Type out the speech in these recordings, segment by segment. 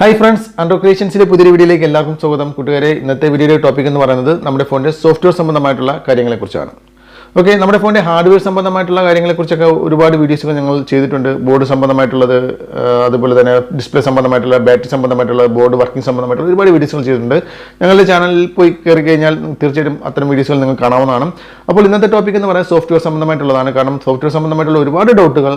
Hi friends, Andro Creationsile പുതിയ വീഡിയോയിലേക്ക് എല്ലാവർക്കും സ്വാഗതം. കൂട്ടുകാരെ, ഇന്നത്തെ വീഡിയോയുടെ ടോപ്പിക് എന്ന് പറയുന്നത് നമ്മുടെ ഫോണിന്റെ സോഫ്റ്റ്വെയർ സംബന്ധമായിട്ടുള്ള കാര്യങ്ങളെക്കുറിച്ചാണ്. ഓക്കെ, നമ്മുടെ ഫോണിന്റെ ഹാർഡ്വെയർ സംബന്ധമായിട്ടുള്ള കാര്യങ്ങളെക്കുറിച്ചൊക്കെ ഒരുപാട് വീഡിയോസുകൾ ഞങ്ങൾ ചെയ്തിട്ടുണ്ട്. ബോർഡ് സംബന്ധമായിട്ടുള്ളത്, അതുപോലെ തന്നെ ഡിസ്പ്ലേ സംബന്ധമായിട്ടുള്ള, ബാറ്ററി സംബന്ധമായിട്ടുള്ള, ബോർഡ് വർക്കിംഗ് സംബന്ധമായിട്ടുള്ള ഒരുപാട് വീഡിയോസുകൾ ചെയ്തിട്ടുണ്ട്. ഞങ്ങളുടെ ചാനലിൽ പോയി കയറി കഴിഞ്ഞാൽ തീർച്ചയായിട്ടും അത്തരം വീഡിയോസുകൾ നിങ്ങൾക്ക് കാണാവുന്നതാണ്. അപ്പോൾ ഇന്നത്തെ ടോപ്പിക് എന്ന് പറയുന്നത് സോഫ്റ്റ്വെയർ സംബന്ധമായിട്ടുള്ളതാണ്. കാരണം സോഫ്റ്റ്വെയർ സംബന്ധമായിട്ടുള്ള ഒരുപാട് ഡൗട്ടുകൾ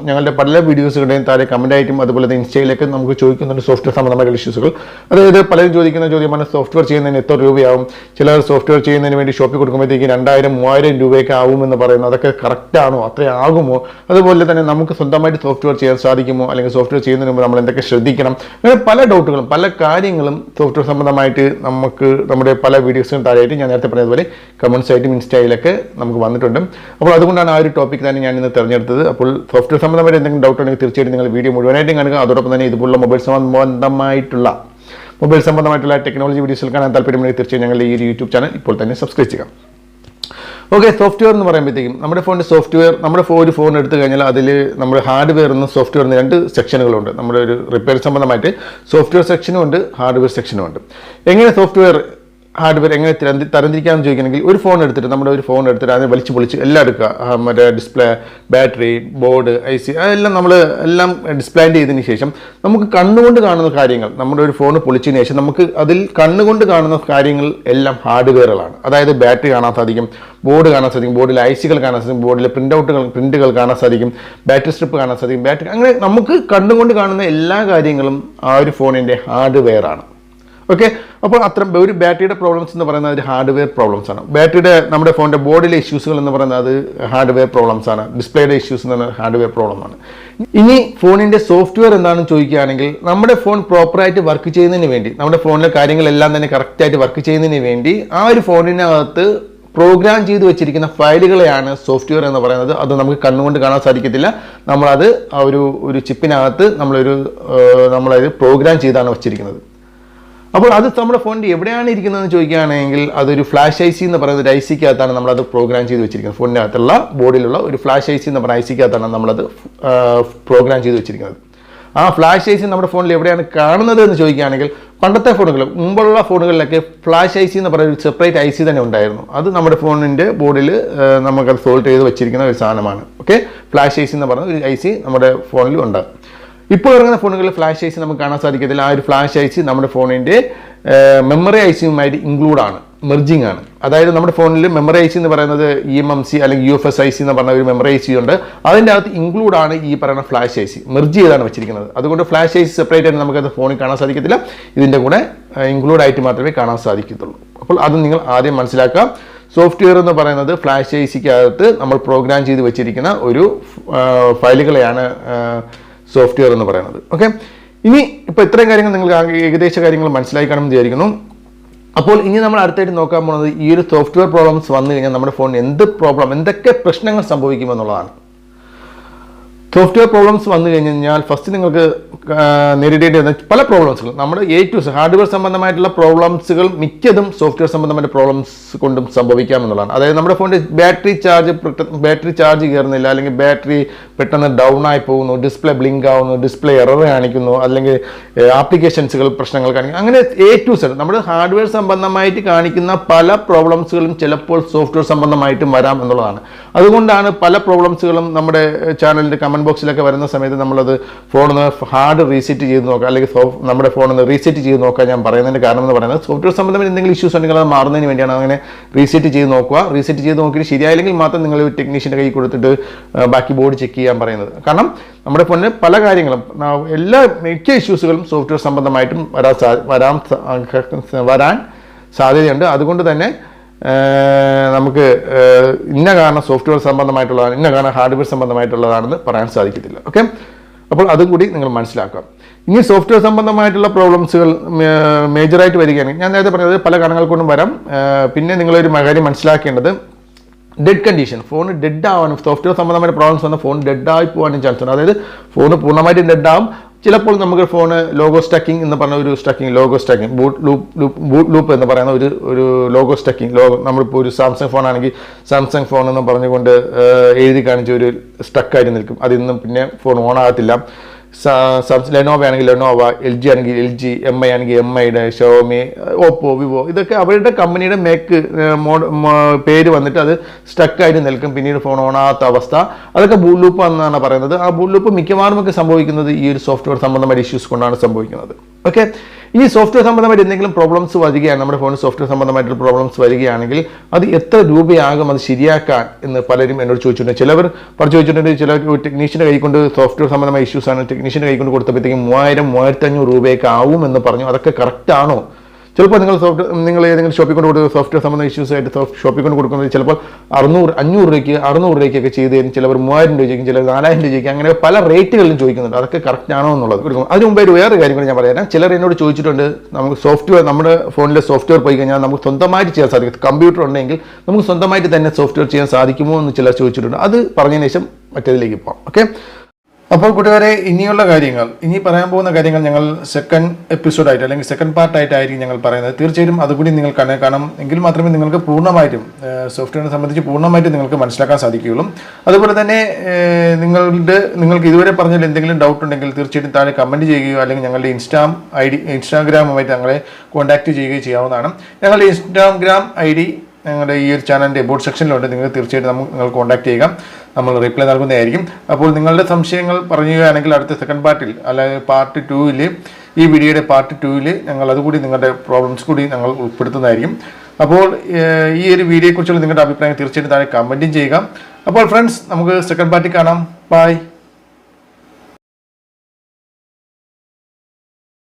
ഞങ്ങളുടെ പല വീഡിയോസുകളുടെയും താഴെ കമൻറ്റായിട്ടും അതുപോലെ തന്നെ ഇൻസ്റ്റയിലേക്ക് നമുക്ക് ചോദിക്കുന്നുണ്ട്. സോഫ്റ്റ്വെയർ സംബന്ധമായിട്ടുള്ള ഇഷ്യൂസുകൾ, അതായത് പലരും ചോദിക്കുന്ന ചോദ്യമാണ് സോഫ്റ്റ്വെയർ ചെയ്യുന്നതിന് എത്ര രൂപയാവും, ചിലർ സോഫ്റ്റ്വെയർ ചെയ്യുന്നതിന് വേണ്ടി ഷോപ്പിൽ കൊടുക്കുമ്പോഴത്തേക്ക് 2000-3000 രൂപയൊക്കെ ആവുമെന്ന് പറയുന്നത്, അതൊക്കെ കറക്റ്റാണോ, അത്രയാകുമോ, അതുപോലെ തന്നെ നമുക്ക് സ്വന്തമായിട്ട് സോഫ്റ്റ്വെയർ ചെയ്യാൻ സാധിക്കുമോ, അല്ലെങ്കിൽ സോഫ്റ്റ്വെയർ ചെയ്യുന്നതിന് മുമ്പ് നമ്മൾ എന്തൊക്കെ ശ്രദ്ധിക്കണം, അങ്ങനെ പല ഡൗട്ടുകളും പല കാര്യങ്ങളും സോഫ്റ്റ്വെയർ സംബന്ധമായിട്ട് നമുക്ക് നമ്മുടെ പല വീഡിയോസിനും താഴെയായിട്ട് ഞാൻ നേരത്തെ പറഞ്ഞതുപോലെ കമൻസ് ആയിട്ടും ഇൻസ്റ്റയിലൊക്കെ നമുക്ക് വന്നിട്ടുണ്ട്. അപ്പോൾ അതുകൊണ്ടാണ് ആ ഒരു ടോപ്പിക് തന്നെ ഞാൻ ഇന്ന് തിരഞ്ഞെടുത്തത്. അപ്പോൾ സോഫ്റ്റ്വെയർ സംബന്ധമായിട്ട് എന്തെങ്കിലും ഡൗട്ട് ഉണ്ടെങ്കിൽ തീർച്ചയായിട്ടും നിങ്ങൾ വീഡിയോ മുഴുവനായിട്ടും കാണുക. അതോടൊപ്പം തന്നെ ഇതുപോലുള്ള മൊബൈൽ സംബന്ധമായിട്ടുള്ള ടെക്നോളജി വീഡിയോസിൽ കാണാൻ താല്പര്യമുണ്ടെങ്കിൽ തീർച്ചയായും ഞങ്ങളുടെ ഈ യൂട്യൂബ് ചാനൽ ഇപ്പോൾ തന്നെ സബ്സ്ക്രൈബ് ചെയ്യാം. ഓക്കെ, സോഫ്റ്റ്വെയർ എന്ന് പറയുമ്പോഴത്തേക്കും നമ്മുടെ ഫോണിൻ്റെ സോഫ്റ്റ്വെയർ, നമ്മുടെ ഒരു ഫോൺ എടുത്തു കഴിഞ്ഞാൽ അതിൽ നമ്മുടെ ഹാർഡ്വെയർ എന്നും സോഫ്റ്റ്വെയർ എന്ന് രണ്ട് സെക്ഷനുകളുണ്ട്. നമ്മുടെ ഒരു റിപ്പയർ സംബന്ധമായിട്ട് സോഫ്റ്റ്വെയർ സെക്ഷനും ഉണ്ട്, ഹാർഡ്വെയർ സെക്ഷനും ഉണ്ട്. എങ്ങനെ സോഫ്റ്റ്വെയർ ഹാർഡ്വെയർ എങ്ങനെ തരംതിരിക്കാമെന്ന് ചോദിക്കണമെങ്കിൽ, ഒരു ഫോൺ എടുത്തിട്ട് അതിനെ വലിച്ചു പൊളിച്ച് എല്ലാം എടുക്കുക. മറ്റേ ഡിസ്പ്ലേ, ബാറ്ററി, ബോർഡ്, IC അതെല്ലാം എല്ലാം ഡിസ്പ്ലാൻഡ് ചെയ്തതിന് ശേഷം നമുക്ക് കണ്ണുകൊണ്ട് കാണുന്ന കാര്യങ്ങൾ, നമ്മുടെ ഒരു ഫോൺ പൊളിച്ചതിന് ശേഷം നമുക്ക് അതിൽ കണ്ണുകൊണ്ട് കാണുന്ന കാര്യങ്ങൾ എല്ലാം ഹാർഡ്വെയറുകളാണ്. അതായത് ബാറ്ററി കാണാൻ സാധിക്കും, ബോർഡ് കാണാൻ സാധിക്കും, ബോർഡിൽ ICകൾ കാണാൻ സാധിക്കും, ബോർഡിലെ പ്രിന്റുകൾ കാണാൻ സാധിക്കും, ബാറ്ററി സ്ട്രിപ്പ് കാണാൻ സാധിക്കും, ബാറ്ററി, അങ്ങനെ നമുക്ക് കണ്ണുകൊണ്ട് കാണുന്ന എല്ലാ കാര്യങ്ങളും ആ ഒരു ഫോണിൻ്റെ ഹാർഡ്വെയറാണ്. ഓക്കെ, അപ്പോൾ ഒരു ബാറ്ററിയുടെ പ്രോബ്ലംസ് എന്ന് പറയുന്നത് ഒരു ഹാർഡ്വെയർ പ്രോബ്ലംസ് ആണ്. നമ്മുടെ ഫോണിൻ്റെ ബോർഡിലെ ഇഷ്യൂസുകൾ എന്ന് പറയുന്നത് അത് ഹാർഡ്വെയർ പ്രോബ്ലംസ് ആണ്. ഡിസ്പ്ലേയുടെ ഇഷ്യൂസ് എന്ന് പറയുന്നത് ഹാർഡ്വെയർ പ്രോബ്ലം ആണ്. ഇനി ഫോണിൻ്റെ സോഫ്റ്റ്വെയർ എന്താണെന്ന് ചോദിക്കുകയാണെങ്കിൽ, നമ്മുടെ ഫോൺ പ്രോപ്പറായിട്ട് വർക്ക് ചെയ്യുന്നതിന് വേണ്ടി, നമ്മുടെ ഫോണിലെ കാര്യങ്ങളെല്ലാം തന്നെ കറക്റ്റായിട്ട് വർക്ക് ചെയ്യുന്നതിന് വേണ്ടി ആ ഒരു ഫോണിനകത്ത് പ്രോഗ്രാം ചെയ്ത് വെച്ചിരിക്കുന്ന ഫയലുകളെയാണ് സോഫ്റ്റ്വെയർ എന്ന് പറയുന്നത്. അത് നമുക്ക് കണ്ണുകൊണ്ട് കാണാൻ സാധിക്കത്തില്ല. നമ്മളത് ആ ഒരു ചിപ്പിനകത്ത് നമ്മളത് പ്രോഗ്രാം ചെയ്താണ് വെച്ചിരിക്കുന്നത്. അപ്പോൾ അത് നമ്മുടെ ഫോണിൻ്റെ എവിടെയാണ് ഇരിക്കുന്നതെന്ന് ചോദിക്കുകയാണെങ്കിൽ, അതൊരു ഫ്ലാഷ് IC എന്ന് പറയുന്ന ഒരു ICക്കകത്താണ് നമ്മളത് പ്രോഗ്രാം ചെയ്ത് വെച്ചിരിക്കുന്നത്. ഫോണിനകത്തുള്ള ബോർഡിലുള്ള ഒരു ഫ്ലാഷ് IC എന്ന് പറയുന്ന ICക്കകത്താണ് നമ്മളത് പ്രോഗ്രാം ചെയ്ത് വെച്ചിരിക്കുന്നത്. ആ ഫ്ലാഷ് IC നമ്മുടെ ഫോണിൽ എവിടെയാണ് കാണുന്നത് എന്ന് ചോദിക്കുകയാണെങ്കിൽ, പണ്ടത്തെ മുമ്പുള്ള ഫോണുകളിലൊക്കെ ഫ്ലാഷ് IC എന്ന് പറയുന്ന ഒരു സെപ്പറേറ്റ് IC തന്നെ ഉണ്ടായിരുന്നു. അത് നമ്മുടെ ഫോണിൻ്റെ ബോർഡിൽ നമുക്കത് സോൾട്ട് ചെയ്ത് വെച്ചിരിക്കുന്ന ഒരു സാധനമാണ്. ഓക്കെ, ഫ്ലാഷ് IC എന്ന് പറയുന്ന ഒരു IC നമ്മുടെ ഫോണിൽ ഉണ്ടാകും. ഇപ്പോൾ ഇറങ്ങുന്ന ഫോണുകളിൽ ഫ്ലാഷ് IC നമുക്ക് കാണാൻ സാധിക്കത്തില്ല. ആ ഒരു ഫ്ലാഷ് IC നമ്മുടെ ഫോണിൻ്റെ മെമ്മറി ICയുമായിട്ട് ഇൻക്ലൂഡ് ആണ്, മെർജിങ് ആണ്. അതായത് നമ്മുടെ ഫോണിൽ മെമ്മറി IC എന്ന് പറയുന്നത് eMMC അല്ലെങ്കിൽ UFS IC എന്ന് പറഞ്ഞ ഒരു മെമ്മറി IC ഉണ്ട്. അതിൻ്റെ അകത്ത് ഇൻക്ലൂഡ് ആണ് ഈ പറയുന്ന ഫ്ലാഷ് IC, മെർജ് ചെയ്താണ് വെച്ചിരിക്കുന്നത്. അതുകൊണ്ട് ഫ്ലാഷ് IC സെപ്പറേറ്റ് ആയിട്ട് നമുക്കത് ഫോണിൽ കാണാൻ സാധിക്കത്തില്ല. ഇതിൻ്റെ കൂടെ ഇൻക്ലൂഡ് ആയിട്ട് മാത്രമേ കാണാൻ സാധിക്കത്തുള്ളൂ. അപ്പോൾ അത് നിങ്ങൾ ആദ്യം മനസ്സിലാക്കുക. സോഫ്റ്റ്വെയർ എന്ന് പറയുന്നത് ഫ്ലാഷ് ICക്കകത്ത് നമ്മൾ പ്രോഗ്രാം ചെയ്ത് വെച്ചിരിക്കുന്ന ഒരു ഫയലുകളെയാണ് സോഫ്റ്റ്വെയർ എന്ന് പറയുന്നത്. ഓക്കെ, ഇനി ഇപ്പോൾ ഇത്രയും കാര്യങ്ങൾ നിങ്ങൾക്ക് ഏകദേശ കാര്യങ്ങൾ മനസ്സിലായി കാണുമെന്ന് വിചാരിക്കുന്നു. അപ്പോൾ ഇനി നമ്മൾ അടുത്തായിട്ട് നോക്കാൻ പോകുന്നത് ഈ ഒരു സോഫ്റ്റ്വെയർ പ്രോബ്ലംസ് വന്നു കഴിഞ്ഞാൽ നമ്മുടെ ഫോണിന് എന്തൊക്കെ പ്രശ്നങ്ങൾ സംഭവിക്കുമെന്നുള്ളതാണ്. സോഫ്റ്റ്വെയർ പ്രോബ്ലംസ് വന്നു കഴിഞ്ഞാൽ ഫസ്റ്റ് നിങ്ങൾക്ക് നേരിടേണ്ടി വരുന്ന പല പ്രോബ്ലംസുകൾ, നമ്മുടെ ഹാർഡ്വെയർ സംബന്ധമായിട്ടുള്ള പ്രോബ്ലംസുകൾ മിക്കതും സോഫ്റ്റ്വെയർ സംബന്ധമായിട്ട് പ്രോബ്ലംസ് കൊണ്ടും സംഭവിക്കാമെന്നുള്ളതാണ്. അതായത് നമ്മുടെ ഫോണിൻ്റെ ബാറ്ററി ചാർജ് കയറുന്നില്ല, അല്ലെങ്കിൽ ബാറ്ററി പെട്ടെന്ന് ഡൗൺ ആയി പോകുന്നു, ഡിസ്പ്ലേ ബ്ലിങ്ക് ആവുന്നു, ഡിസ്പ്ലേ എറർ കാണിക്കുന്നു, അല്ലെങ്കിൽ ആപ്ലിക്കേഷൻസുകൾ പ്രശ്നങ്ങൾ കാണിക്കുന്നു, അങ്ങനെ A to Z നമ്മുടെ ഹാർഡ്വെയർ സംബന്ധമായിട്ട് കാണിക്കുന്ന പല പ്രോബ്ലംസുകളും ചിലപ്പോൾ സോഫ്റ്റ്വെയർ സംബന്ധമായിട്ടും വരാം എന്നുള്ളതാണ്. അതുകൊണ്ടാണ് പല പ്രോബ്ലംസുകളും നമ്മുടെ ചാനലിൻ്റെ കമൻറ്റ് ബോക്സിലൊക്കെ വരുന്ന സമയത്ത് നമ്മളത് ഫോണിന് ഹാർഡ് റീസെറ്റ് ചെയ്ത് നോക്കുക, അല്ലെങ്കിൽ നമ്മുടെ ഫോണിന് റീസെറ്റ് ചെയ്ത് നോക്കുക ഞാൻ പറയുന്നതിൻ്റെ കാരണം എന്ന് പറയുന്നത്, സോഫ്റ്റ്വെയർ സംബന്ധമായി എന്തെങ്കിലും ഇഷ്യൂസ് ഉണ്ടെങ്കിൽ അത് മാറുന്നതിന് വേണ്ടിയാണ് അങ്ങനെ റീസെറ്റ് ചെയ്ത് നോക്കുക. റീസെറ്റ് ചെയ്ത് നോക്കിയിട്ട് ശരിയായില്ലെങ്കിൽ മാത്രം നിങ്ങൾ ടെക്നീഷ്യൻ്റെ കൈ കൊടുത്തിട്ട് ബാക്കി ബോർഡ് ചെക്ക് ചെയ്യാൻ പറയുന്നത്. കാരണം നമ്മുടെ ഫോണിന് പല കാര്യങ്ങളും മിക്ക ഇഷ്യൂസുകളും സോഫ്റ്റ്വെയർ സംബന്ധമായിട്ടും വരാൻ സാധ്യതയുണ്ട്. അതുകൊണ്ട് തന്നെ നമുക്ക് ഇന്ന കാരണം സോഫ്റ്റ്വെയർ സംബന്ധമായിട്ടുള്ളതാണ്, ഇന്ന കാരണം ഹാർഡ്വെയർ സംബന്ധമായിട്ടുള്ളതാണെന്ന് പറയാൻ സാധിക്കത്തില്ല. ഓക്കെ, അപ്പോൾ അതും കൂടി നിങ്ങൾ മനസ്സിലാക്കാം. ഇനി സോഫ്റ്റ്വെയർ സംബന്ധമായിട്ടുള്ള പ്രോബ്ലംസുകൾ മേജറായിട്ട് വരികയാണെങ്കിൽ, ഞാൻ നേരത്തെ പറഞ്ഞത് പല കാരണങ്ങൾ കൊണ്ടും വരാം. പിന്നെ നിങ്ങളൊരു കാര്യം മനസ്സിലാക്കേണ്ടത്, ഡെഡ് കണ്ടീഷൻ, ഫോൺ ഡെഡ് ആവാനും സോഫ്റ്റ്വെയർ സംബന്ധമായ പ്രോബ്ലംസ് വന്ന ഫോൺ ഡെഡ് ആയി പോകാനും ചാൻസ് ഉണ്ട്. അതായത് ഫോൺ പൂർണ്ണമായിട്ടും ഡെഡ് ആവും. ചിലപ്പോൾ നമുക്ക് ഫോണ് ലോഗോ സ്റ്റക്കിംഗ് എന്ന് പറഞ്ഞ ബൂട്ട് ലൂപ്പ് എന്ന് പറയുന്ന ഒരു ലോഗോ സ്റ്റക്കിംഗ്, നമ്മളിപ്പോൾ ഒരു സാംസങ് ഫോൺ ആണെങ്കിൽ സാംസങ് ഫോൺ എന്ന് പറഞ്ഞുകൊണ്ട് എഴുതി കാണിച്ച് ഒരു സ്റ്റക്കായിട്ട് നിൽക്കും. അതിൽ നിന്നും പിന്നെ ഫോൺ ഓൺ ആകത്തില്ല. ലെനോവ ആണെങ്കിൽ ലെനോവ, എൽ ജി ആണെങ്കിൽ എൽ ജി, എം ഐ ആണെങ്കിൽ എം ഐയുടെ, ഷോമി, ഓപ്പോ, വിവോ, ഇതൊക്കെ അവരുടെ കമ്പനിയുടെ പേര് വന്നിട്ട് അത് സ്റ്റക്കായിട്ട് നിൽക്കും. പിന്നീട് ഫോൺ ഓണാകാത്ത അവസ്ഥ, അതൊക്കെ ബൂട്ട് ലൂപ്പ് എന്നാണ് പറയുന്നത്. ആ ബൂട്ട് ലൂപ്പ് മിക്കവാറും ഒക്കെ സംഭവിക്കുന്നത് ഈ ഒരു സോഫ്റ്റ്വെയർ സംബന്ധമായ ഇഷ്യൂസ് കൊണ്ടാണ് സംഭവിക്കുന്നത്. ഓക്കെ, ഈ സോഫ്റ്റ്വെയർ സംബന്ധമായിട്ട് എന്തെങ്കിലും പ്രോബ്ലംസ് വരികയാണ്, നമ്മുടെ ഫോണിൽ സോഫ്റ്റ്വെയർ സംബന്ധമായിട്ടുള്ള പ്രോബ്ലംസ് വരികയാണെങ്കിൽ അത് എത്ര രൂപയാകും അത് ശരിയാക്കാൻ എന്ന് പലരും എന്നോട് ചോദിച്ചിട്ടുണ്ട്. ചിലവർ ചോദിച്ചിട്ടുണ്ട്, ചില ടെക്നീഷ്യൻ്റെ കൈക്കൊണ്ട് സോഫ്റ്റ്വെയർ സംബന്ധമായ ഇഷ്യൂസ് ആണ്, ടെക്നീഷ്യൻ്റെ കൈക്കൊണ്ട് കൊടുത്തപ്പോഴത്തേക്കും 3000-1500 രൂപയൊക്കെ ആവും എന്ന് പറഞ്ഞു. അതൊക്കെ കറക്റ്റ് ആണോ? ചിലപ്പോൾ നിങ്ങൾ ഏതെങ്കിലും ഷോപ്പിൽ കൊണ്ട് കൊടുക്കുന്ന സോഫ്റ്റ്വെയർ സംബന്ധ ഇഷ്യൂസ് ആയിട്ട് ഷോപ്പിൽ കൊണ്ട് കൊടുക്കുന്നത് ചിലപ്പോൾ 500 രൂപയ്ക്ക് 600 രൂപയ്ക്കൊക്കെ ചെയ്ത് തരും. ചിലവർ 3000 രൂപയ്ക്കും, ചിലർ 4000 രൂപയ്ക്ക്, അങ്ങനെ പല റേറ്റുകളിലും ചോദിക്കുന്നുണ്ട്. അതൊക്കെ കറക്റ്റ് ആണോ എന്നുള്ളത് കൊടുക്കും. അതിന് മുമ്പായിട്ട് വേറെ കാര്യം കൂടി ഞാൻ പറയാം. ചിലർ എന്നോട് ചോദിച്ചിട്ടുണ്ട്, നമുക്ക് സോഫ്റ്റ്വെയർ, നമ്മുടെ ഫോണിലെ സോഫ്റ്റ്വെയർ പോയി കഴിഞ്ഞാൽ നമുക്ക് സ്വന്തമായിട്ട് ചെയ്യാൻ സാധിക്കും, കമ്പ്യൂട്ടർ ഉണ്ടെങ്കിൽ നമുക്ക് സ്വന്തമായിട്ട് തന്നെ സോഫ്റ്റ്വെയർ ചെയ്യാൻ സാധിക്കുമോ എന്ന് ചിലർ ചോദിച്ചിട്ടുണ്ട്. അത് പറഞ്ഞതിന് ശേഷം മറ്റേതിലേക്ക് പോകാം. ഓക്കെ, അപ്പോൾ കൂട്ടുകാരെ, ഇനിയുള്ള കാര്യങ്ങൾ, ഇനി പറയാൻ പോകുന്ന കാര്യങ്ങൾ ഞങ്ങൾ സെക്കൻഡ് എപ്പിസോഡായിട്ട് അല്ലെങ്കിൽ സെക്കൻഡ് പാർട്ടായിട്ടായിരിക്കും ഞങ്ങൾ പറയുന്നത്. തീർച്ചയായും അതുകൂടി നിങ്ങൾ കാണണം, എങ്കിൽ മാത്രമേ നിങ്ങൾക്ക് പൂർണ്ണമായിട്ടും സോഫ്റ്റ്വെയറിനെ സംബന്ധിച്ച് പൂർണ്ണമായിട്ടും നിങ്ങൾക്ക് മനസ്സിലാക്കാൻ സാധിക്കുകയുള്ളൂ. അതുപോലെ തന്നെ നിങ്ങൾക്ക് ഇതുവരെ പറഞ്ഞാൽ എന്തെങ്കിലും ഡൗട്ട് ഉണ്ടെങ്കിൽ തീർച്ചയായിട്ടും താഴെ കമൻറ്റ് ചെയ്യുകയോ അല്ലെങ്കിൽ ഞങ്ങളുടെ ഇൻസ്റ്റാഗ്രാമുമായിട്ട് ഞങ്ങളെ കോൺടാക്റ്റ് ചെയ്യുകയോ ചെയ്യാവുന്നതാണ്. ഞങ്ങളുടെ ഇൻസ്റ്റാഗ്രാം ID ഞങ്ങളുടെ ഈ ഒരു ചാനലിൻ്റെ എബോട്ട് സെക്ഷനിലുണ്ട്. നിങ്ങൾ തീർച്ചയായിട്ടും നിങ്ങൾ കോൺടാക്ട് ചെയ്യുക, നമ്മൾ റിപ്ലൈ നൽകുന്നതായിരിക്കും. അപ്പോൾ നിങ്ങളുടെ സംശയങ്ങൾ പറയുകയാണെങ്കിൽ അടുത്ത സെക്കൻഡ് പാർട്ടിൽ, അല്ലെങ്കിൽ പാർട്ട് 2-ൽ, ഈ വീഡിയോയുടെ പാർട്ട് 2-ൽ ഞങ്ങൾ അതുകൂടി നിങ്ങളുടെ പ്രോബ്ലംസ് കൂടി ഞങ്ങൾ ഉൾപ്പെടുത്തുന്നതായിരിക്കും. അപ്പോൾ ഈ ഒരു വീഡിയോയെക്കുറിച്ചുള്ള നിങ്ങളുടെ അഭിപ്രായം തീർച്ചയായിട്ടും താഴെ കമൻറ്റും ചെയ്യുക. അപ്പോൾ ഫ്രണ്ട്സ്, നമുക്ക് സെക്കൻഡ് പാർട്ടിൽ കാണാം. ബൈ.